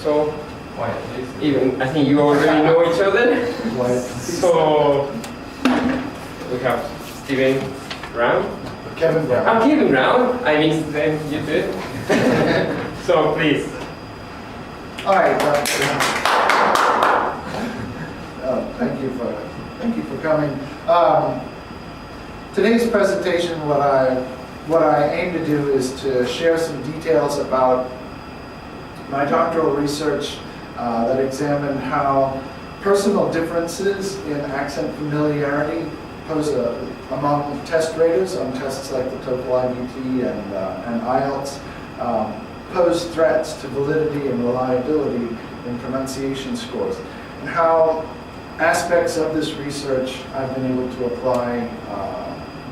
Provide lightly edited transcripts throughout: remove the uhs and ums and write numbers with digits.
So, even I think you already know each other. So, we have Stephen Browne. Kevin Browne. I'm Kevin Browne. I mixed them, you too. So, please. All right. Thank you for coming. Today's presentation, what I aim to do is to share some details about my doctoral research that examined how personal differences in accent familiarity pose among test raters on tests like the TOEFL IBT and IELTS pose threats to validity and reliability in pronunciation scores, and how aspects of this research I've been able to apply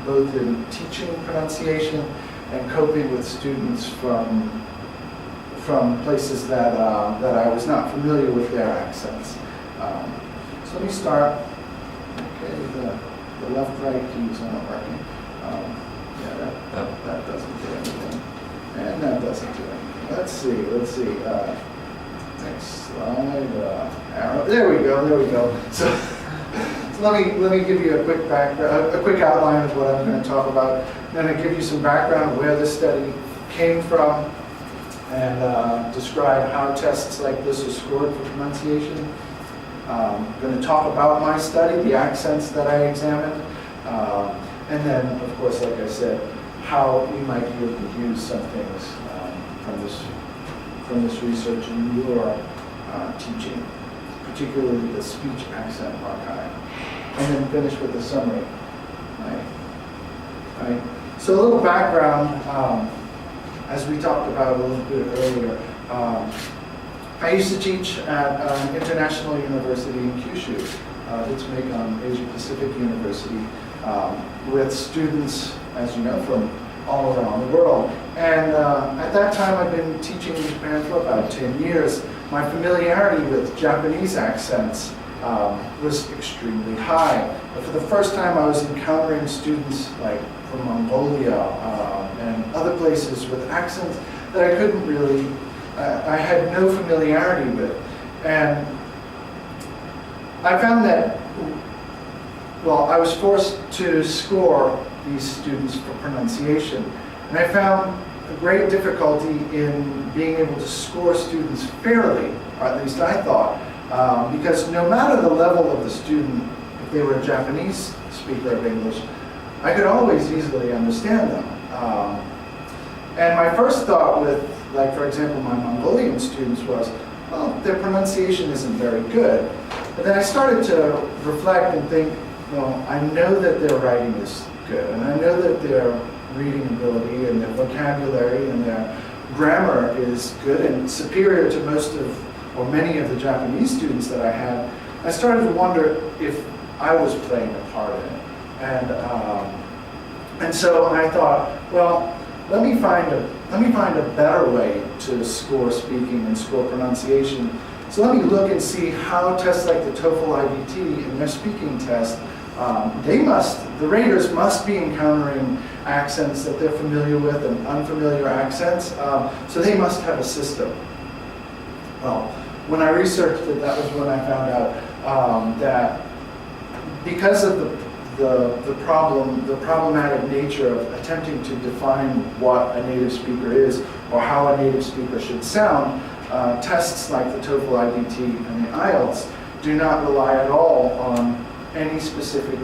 both in teaching pronunciation and coping with students from places that I was not familiar with their accents. So let me start. Okay, the left-right keys aren't working. Yeah, that doesn't do anything, and that doesn't do anything. Let's see. Next slide. Arrow. There we go. So let me give you a quick outline of what I'm going to talk about. Then I give you some background of where this study came from, and describe how tests like this are scored for pronunciation. I'm going to talk about my study, the accents that I examined, and then, of course, like I said, how you might be able to use some things from this research in your teaching, particularly the speech accent archive, and then finish with a summary. Right. So a little background, as we talked about a little bit earlier. I used to teach at an international university in Kyushu, Hitsumekan Asia Pacific University, with students, as you know, from all around the world. And at that time, I'd been teaching in Japan for about 10 years. My familiarity with Japanese accents was extremely high. But for the first time, I was encountering students like from Mongolia and other places with accents that I couldn't really, I had no familiarity with. And I found that, well, I was forced to score these students for pronunciation. And I found a great difficulty in being able to score students fairly, or at least I thought, because no matter the level of the student, if they were a Japanese speaker of English, I could always easily understand them. And my first thought with, like, for example, my Mongolian students was, well, their pronunciation isn't very good. But then I started to reflect and think, well, I know that their writing is good, and I know that their reading ability and their vocabulary and their grammar is good and superior to most of, or many of the Japanese students that I had. I started to wonder if I was playing a part in it. And so I thought, well, let me find a better way to score speaking and score pronunciation. So let me look and see how tests like the TOEFL IBT and their speaking test, the raters must be encountering accents that they're familiar with and unfamiliar accents, so they must have a system. Well, when I researched it, that was when I found out that because of the problematic nature of attempting to define what a native speaker is or how a native speaker should sound, tests like the TOEFL IBT and the IELTS do not rely at all on any specific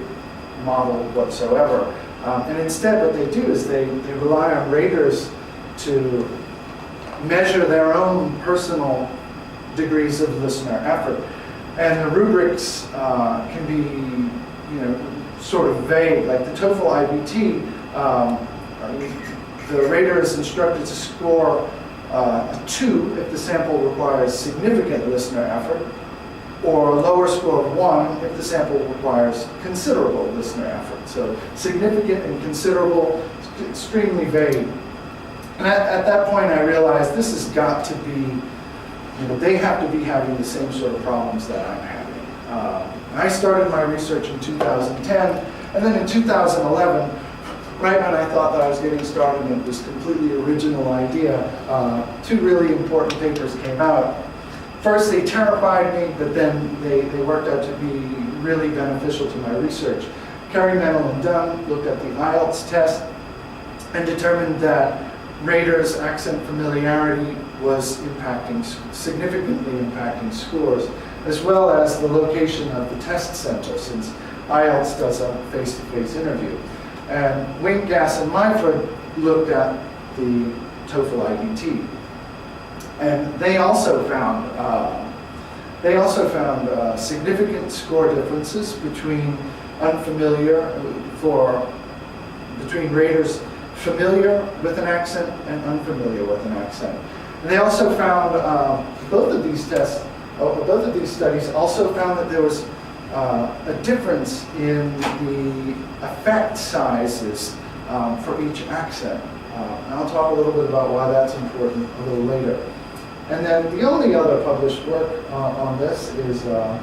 model whatsoever. And instead what they do is they rely on raters to measure their own personal degrees of listener effort. And the rubrics can be, sort of vague. Like the TOEFL IBT, the rater is instructed to score a 2 if the sample requires significant listener effort, or a lower score of 1 if the sample requires considerable listener effort. So significant and considerable, extremely vague. And at that point I realized this has got to be, they have to be having the same sort of problems that I'm having. I started my research in 2010, and then in 2011, right when I thought that I was getting started with this completely original idea, 2 really important papers came out. First, they terrified me, but then they worked out to be really beneficial to my research. Carey, Mennel, and Dunn looked at the IELTS test and determined that raters' accent familiarity was significantly impacting scores, as well as the location of the test center, since IELTS does a face-to-face interview. And Wink, Gass, and Myford looked at the TOEFL IBT. And they also found significant score differences between raters familiar with an accent and unfamiliar with an accent. And they also found both of these studies also found that there was a difference in the effect sizes for each accent. And I'll talk a little bit about why that's important a little later. And then the only other published work on this is a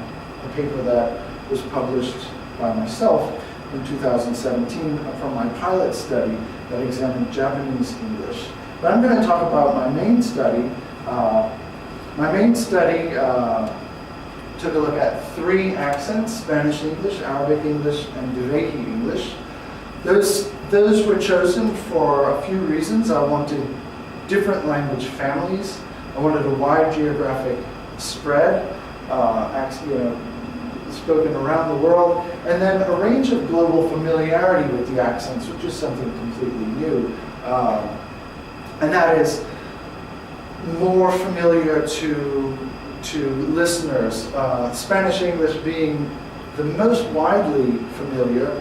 paper that was published by myself in 2017 from my pilot study that examined Japanese English. But I'm going to talk about my main study. My main study took a look at 3 accents: Spanish English, Arabic English, and Dhivehi English. Those were chosen for a few reasons. I wanted different language families. I wanted a wide geographic spread, spoken around the world, and then a range of global familiarity with the accents, which is something completely new. And that is more familiar to listeners. Spanish English being the most widely familiar,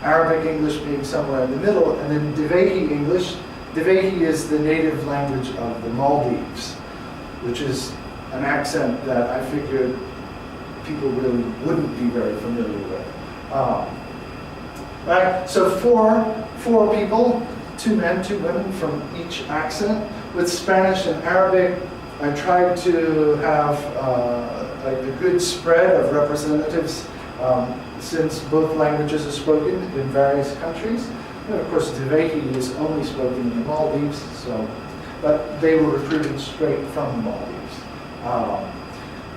Arabic English being somewhere in the middle, and then Dhivehi English. Dhivehi is the native language of the Maldives, which is an accent that I figured people really wouldn't be very familiar with. Right? So four people, 2 men, 2 women from each accent. With Spanish and Arabic, I tried to have a good spread of representatives since both languages are spoken in various countries. And of course, Dhivehi is only spoken in the Maldives, but they were recruited straight from the Maldives.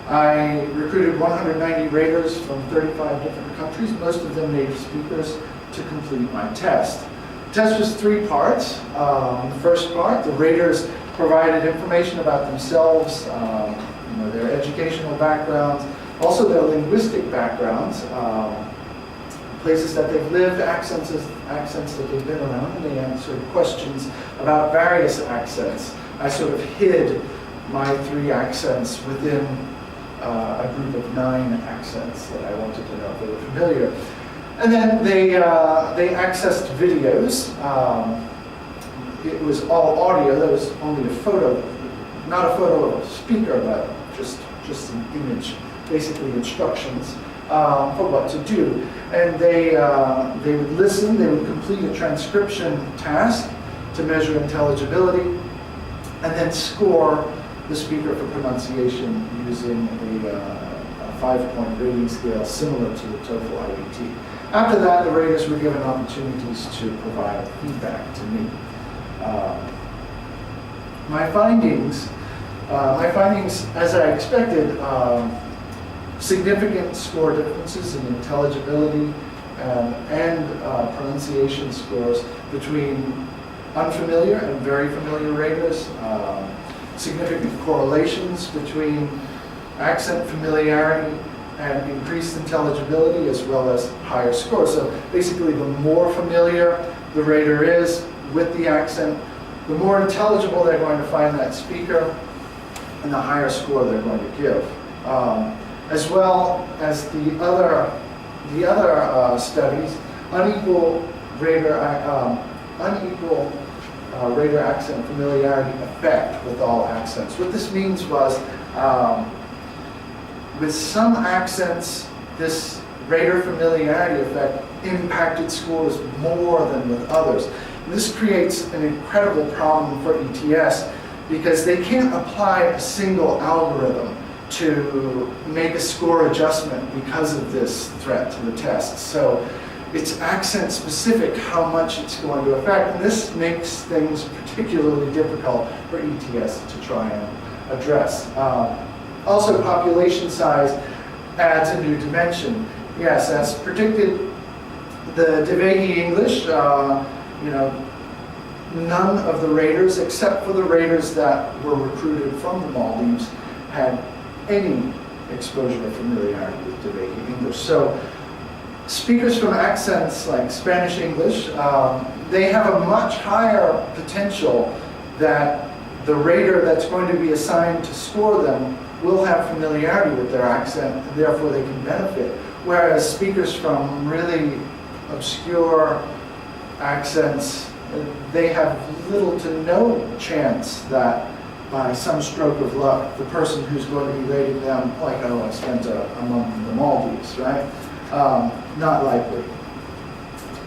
I recruited 190 raters from 35 different countries, most of them native speakers, to complete my test. The test was 3 parts. The first part, the raters provided information about themselves, their educational backgrounds, also their linguistic backgrounds, places that they've lived, accents that they've been around, and they answered questions about various accents. I sort of hid my 3 accents within a group of 9 accents that I wanted to know if they were familiar. And then they accessed videos. It was all audio. There was only a photo, not a photo of a speaker, but just an image, basically instructions for what to do. And they would listen. They would complete a transcription task to measure intelligibility, and then score the speaker for pronunciation using a 5-point rating scale similar to the TOEFL IBT. After that, the raters were given opportunities to provide feedback to me. My findings, as I expected, significant score differences in intelligibility and pronunciation scores between unfamiliar and very familiar raters. Significant correlations between accent familiarity and increased intelligibility, as well as higher scores. So basically, the more familiar the rater is with the accent, the more intelligible they're going to find that speaker, and the higher score they're going to give. As well as the other studies, unequal rater accent familiarity effect with all accents. What this means was, with some accents, this rater familiarity effect impacted scores more than with others. And this creates an incredible problem for ETS because they can't apply a single algorithm to make a score adjustment because of this threat to the test. So it's accent specific how much it's going to affect, and this makes things particularly difficult for ETS to try and address. Also, population size adds a new dimension. Yes, as predicted, the Devegi English, none of the raiders, except for the raiders that were recruited from the Maldives, had any exposure or familiarity with Devegi English. So speakers from accents like Spanish English, they have a much higher potential that the raider that's going to be assigned to score them will have familiarity with their accent, and therefore they can benefit. Whereas speakers from really obscure accents, they have little to no chance that by some stroke of luck, the person who's going to be rating them, like, oh, I spent a month in the Maldives, right? Not likely.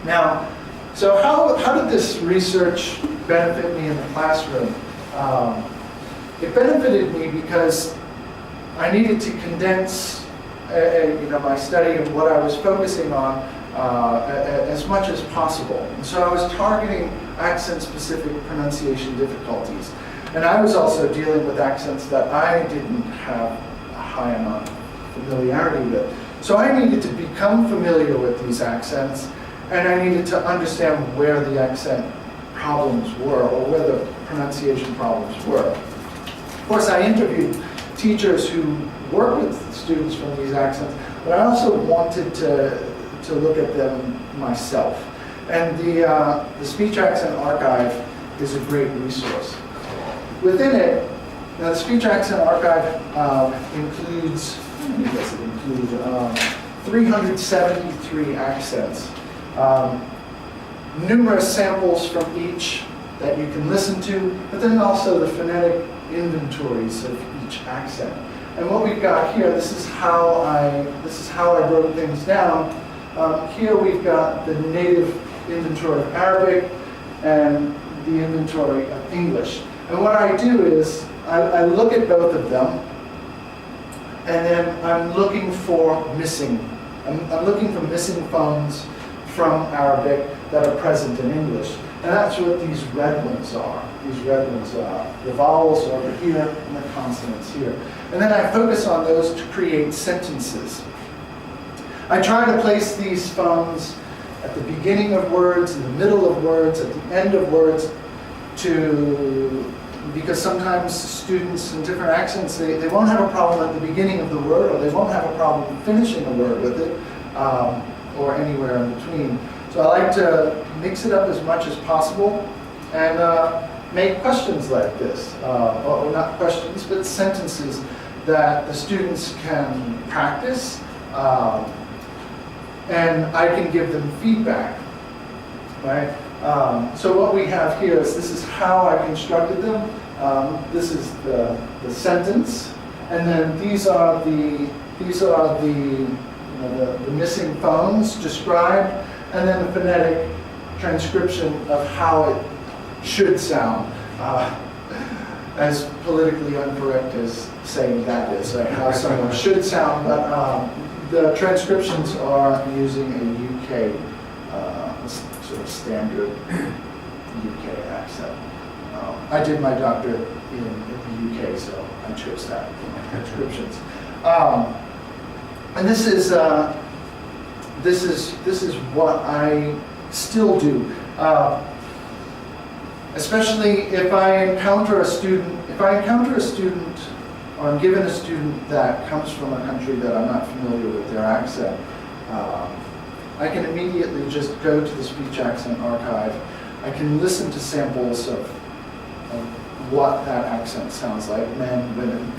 Now, so how did this research benefit me in the classroom? It benefited me because I needed to condense my study and what I was focusing on as much as possible. And so I was targeting accent-specific pronunciation difficulties. And I was also dealing with accents that I didn't have a high amount of familiarity with. So I needed to become familiar with these accents, and I needed to understand where the accent problems were, or where the pronunciation problems were. Of course, I interviewed teachers who work with students from these accents, but I also wanted to look at them myself. And the Speech Accent Archive is a great resource. Within it, now the Speech Accent Archive includes 373 accents, numerous samples from each that you can listen to, but then also the phonetic inventories of each accent. And what we've got here, this is how I wrote things down. Here we've got the native inventory of Arabic and the inventory of English. And what I do is I look at both of them, and then I'm looking for missing. I'm looking for missing phones from Arabic that are present in English. And that's what these red ones are. These red ones are. The vowels are over here and the consonants here. And then I focus on those to create sentences. I try to place these phones at the beginning of words, in the middle of words, at the end of words, because sometimes students in different accents, they won't have a problem at the beginning of the word, or they won't have a problem finishing a word with it, or anywhere in between. So I like to mix it up as much as possible and make questions like this, or not questions, but sentences that the students can practice, and I can give them feedback, right? So what we have here is, this is how I constructed them. This is the sentence, and then these are the missing phones described, and then the phonetic transcription of how it should sound. As politically incorrect as saying that is, like how someone should sound, but the transcriptions are using a UK, sort of standard UK accent. I did my doctorate in the UK, so I chose that for my transcriptions. And this is what I still do. Especially if I encounter a student, or I'm given a student that comes from a country that I'm not familiar with their accent, I can immediately just go to the Speech Accent Archive. I can listen to samples of what that accent sounds like, men, women,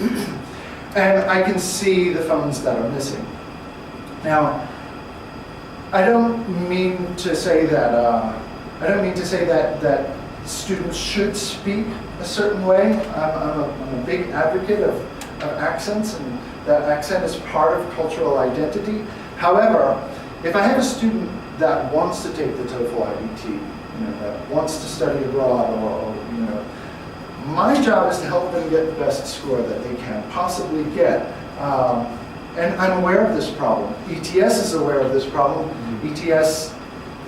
and I can see the phones that are missing. Now, I don't mean to say that students should speak a certain way. I'm a big advocate of accents, and that accent is part of cultural identity. However, if I have a student that wants to take the TOEFL IBT, that wants to study abroad, or my job is to help them get the best score that they can possibly get. And I'm aware of this problem. ETS is aware of this problem. ETS,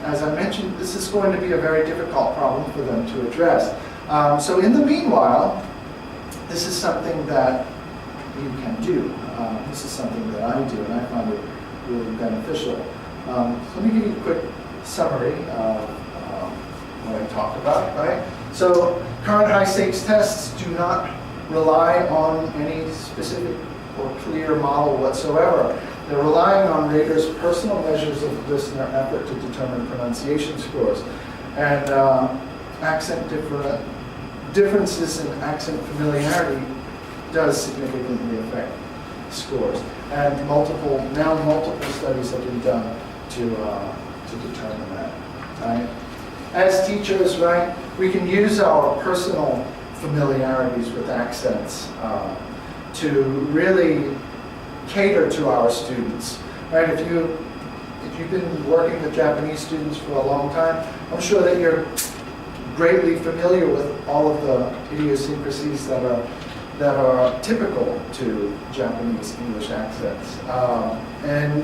as I mentioned, this is going to be a very difficult problem for them to address. So in the meanwhile, this is something that can do. This is something that I do, and I find it really beneficial. So let me give you a quick summary of what I talked about, right? So current high-stakes tests do not rely on any specific or clear model whatsoever. They're relying on raters' personal measures of listener effort to determine pronunciation scores. And accent differences in accent familiarity does significantly affect scores. And multiple studies have been done to determine that, right? As teachers, right, we can use our personal familiarities with accents to really cater to our students, right? If you've been working with Japanese students for a long time, I'm sure that you're greatly familiar with all of the idiosyncrasies that are typical to Japanese English accents, and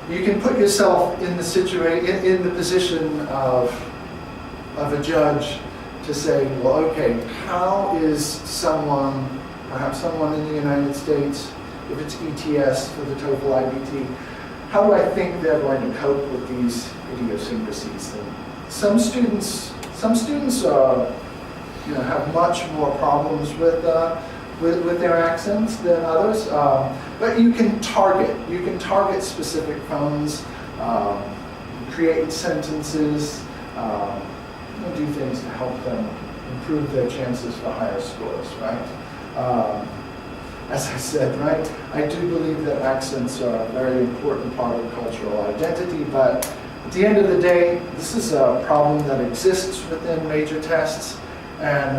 you can put yourself in the position of a judge to say, well, okay, how is perhaps someone in the United States, if it's ETS for the TOEFL IBT, how do I think they're going to cope with these idiosyncrasies? And some students have much more problems with their accents than others. But you can target specific phones, create sentences, do things to help them improve their chances for higher scores, right? As I said, right, I do believe that accents are a very important part of cultural identity, but at the end of the day, this is a problem that exists within major tests, and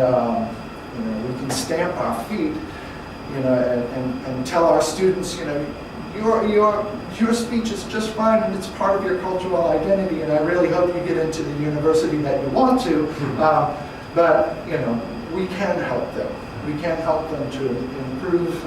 we can stamp our feet, and tell our students, your speech is just fine and it's part of your cultural identity, and I really hope you get into the university that you want to. But we can help them. We can help them to improve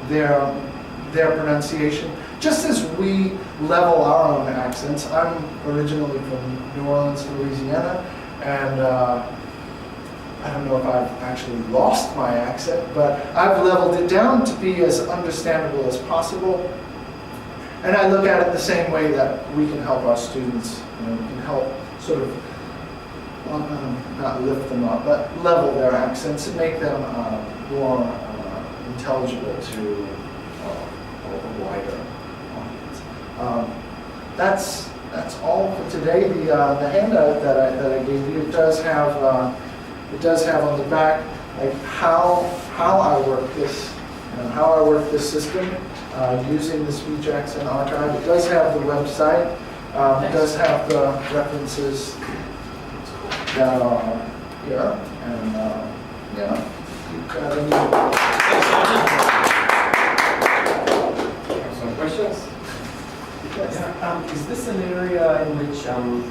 their pronunciation, just as we level our own accents. I'm originally from New Orleans, Louisiana, and I don't know if I've actually lost my accent, but I've leveled it down to be as understandable as possible. And I look at it the same way that we can help our students. We can help sort of, not lift them up, but level their accents and make them more intelligible to a wider audience. That's all for today. The handout that I gave you, it does have on the back like how I work this system using the speech accent archive. It does have the website. It does have the references that are here, and Some questions? Yeah. Is this an area in which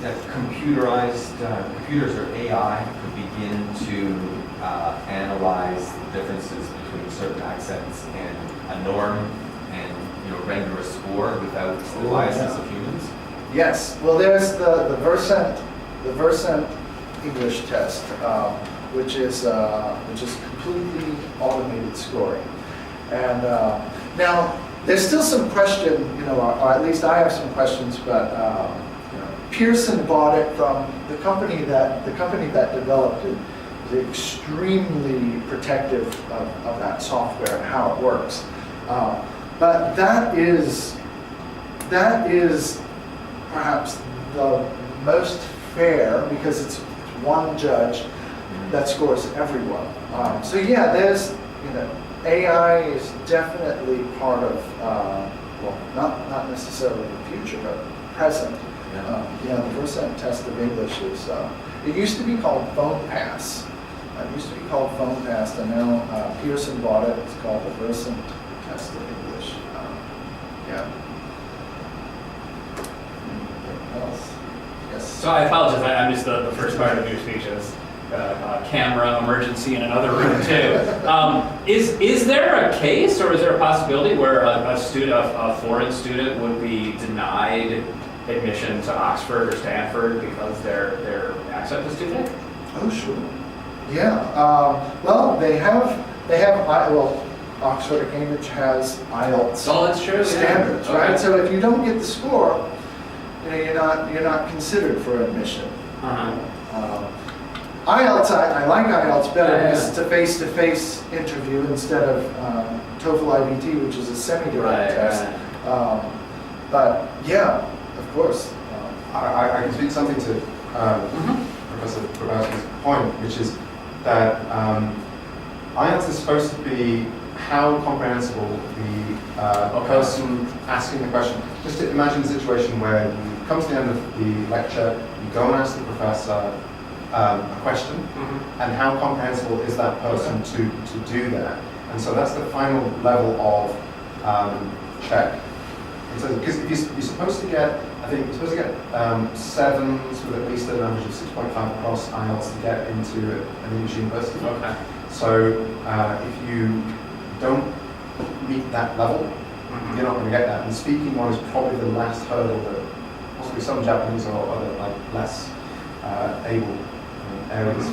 that computers or AI could begin to analyze the differences between certain accents and a norm, and render a score without the biases of humans? Yes. Well, there's the Versant English test, which is completely automated scoring, and now. There's still some question, or at least I have some questions, but Pearson bought it from the company that developed it is extremely protective of that software and how it works. But that is perhaps the most fair, because it's one judge that scores everyone. So yeah, there's AI is definitely part of, not necessarily the future, but present. The Versant test of English is, it used to be called Phone Pass. And now Pearson bought it. It's called the Versant test of English. Anything else? Yes. So I apologize, I missed the first part of your speech. Camera emergency in another room too. Is there a case, or is there a possibility where a foreign student would be denied admission to Oxford or Stanford because their accent is too thick? Oh, sure. Yeah, well, well, Oxford or Cambridge has IELTS Oh, that's true. standards, Yeah. right? Okay. So if you don't get the score, you know, you're not considered for admission. Uh-huh. IELTS, I like IELTS better Yeah, because it's a face-to-face interview instead of TOEFL IBT, which is a semi-direct test. But yeah, of course. I can speak something to Professor Browne's point, which is that IELTS is supposed to be how comprehensible the person asking the question. Just to imagine a situation where you come to the end of the lecture, you go and ask the professor a question, and how comprehensible is that person to do that? And so that's the final level of check. Because you're supposed to get, I think you're supposed to get 7s with at least an average of 6.5 across IELTS to get into an English university. Okay. So if you don't meet that level, you're not going to get that. And speaking one is probably the last hurdle that possibly some Japanese or other like less able areas.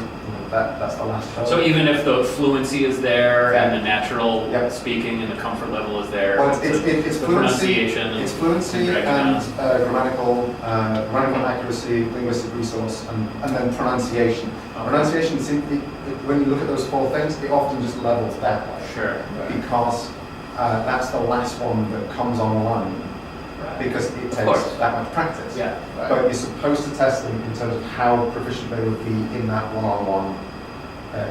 That's the last hurdle. So even if the fluency is there Yeah. and the natural Yep. speaking and the comfort level is there, Well, it's the fluency, pronunciation it's fluency dragging and down. grammatical accuracy, linguistic resource, and then pronunciation. Okay. Pronunciation simply, when you look at those 4 things, it often just levels that way. Sure. Because that's the last one that comes online, because it takes course. that much practice. Yeah. But you're supposed to test them in terms of how proficient they would be in that one-on-one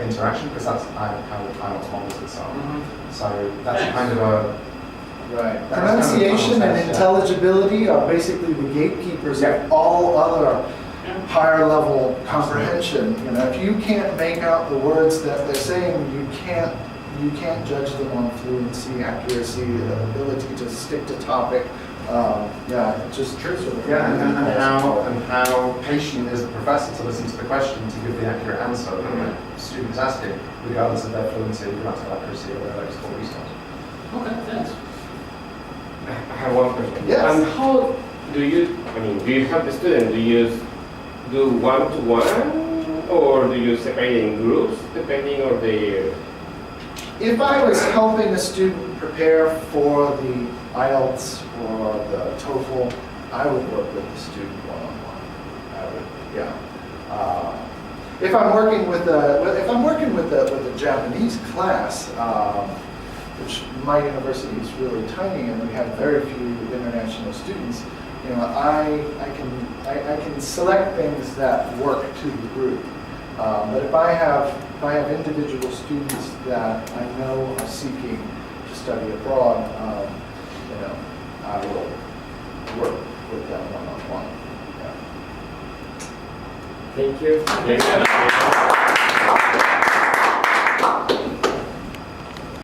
interaction, because that's how IELTS models itself. So that's Thanks. kind of a Right. That's kind of the Pronunciation final and test, yeah. intelligibility are basically the gatekeepers Yeah. of all other Yeah. higher level comprehension. You know, if you can't make out the words that they're saying, you can't judge them on fluency, accuracy, the ability to stick to topic. Yeah, it's just true. Sort of. Yeah, and how patient is the professor to listen to the question to give the accurate answer that the student is asking, regardless of their fluency, grammatical accuracy, or their lexical resource. Okay, thanks. I have one question. Yes. And how do you have the student, do you do one-to-one, or do you separate in groups, depending on the... If I was helping a student prepare for the IELTS or the TOEFL, I would work with the student one-on-one. I would, yeah. If I'm working with a Japanese class, which my university is really tiny and we have very few international students, you know, I can select things that work to the group. But if I have individual students that I know are seeking to study abroad, you know, I will work with them one-on-one. Yeah. Thank you. Thanks, Evan.